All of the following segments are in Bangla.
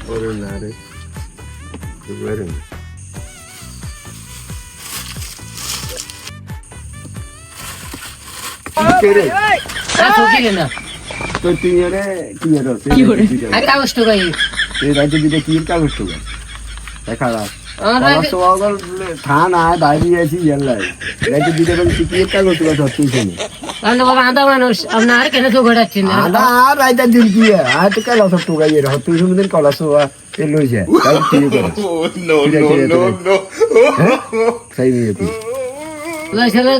ওরে না রে বেরে তো তুই রে কি করে কাগজ তো গাই এই রাজ্যে দিতে কি কাগজ তো গাই দেখা যা থানা দাঁড়িয়ে আছি জানলাই রাজ্যে দিতে কি কাগজ তো গাছ তুই শুনি বাবা আদা মানুষ আপনার কেন তো ঘোরাচ্ছেন আদা আর রাইতা দিন কি আর তো কাল সব টুকাই এর তুই শুনি দিন কলা সোয়া এ লই যায় তাই কি করে নো নো নো সেই নিয়ে তুই লইছলে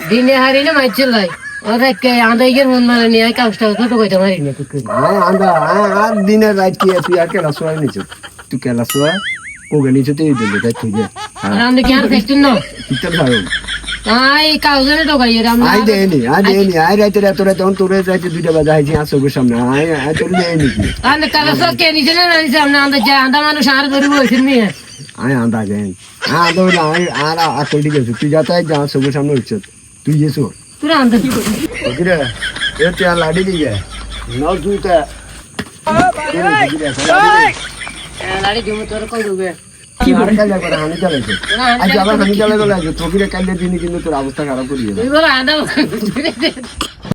দিনে হারি না মাইছিল লাই ওরে কে আদা ইয়ের মন মানে নিয়ে কাগজটা তো কইতে মারি না তুই আদা আর দিনে রাত কি তুই আর কেলা সোয়া নিছ তুই কেলা সোয়া ও গনিছ তুই দিলে তাই তুই আর আমি কি আর ফেস্টিন না কিটা ভালো আই কাগজে তো গাই এর আমরা আই দেনি আই রাইতে তোরে তখন তোরে রাইতে দুইটা বাজা আইছি আসোগের সামনে আই তোরে দেনি কি আন্দা কাগজ কে নিছে না নিছে আমরা আন্দা যা আন্দা মানুষ আর ধরে বইছেন নি আই আন্দা গেন আন্দা আই আর আকল ঠিক আছে তুই যাতাই যা আসোগের সামনে উঠছ তুই যেছো তুই আন্দা কি করি ওকিরে এ তে লাডি দিয়ে নাও তুইটা লাড়ি দিমু তোর কই দিবে কি করে কাজা করে হানি চালাইছে আজ আবার হানি চালাই গেল আজ তোকিরে কাইলে দিনি কিন্তু তোর অবস্থা খারাপ করিয়ে তুই বড় আদা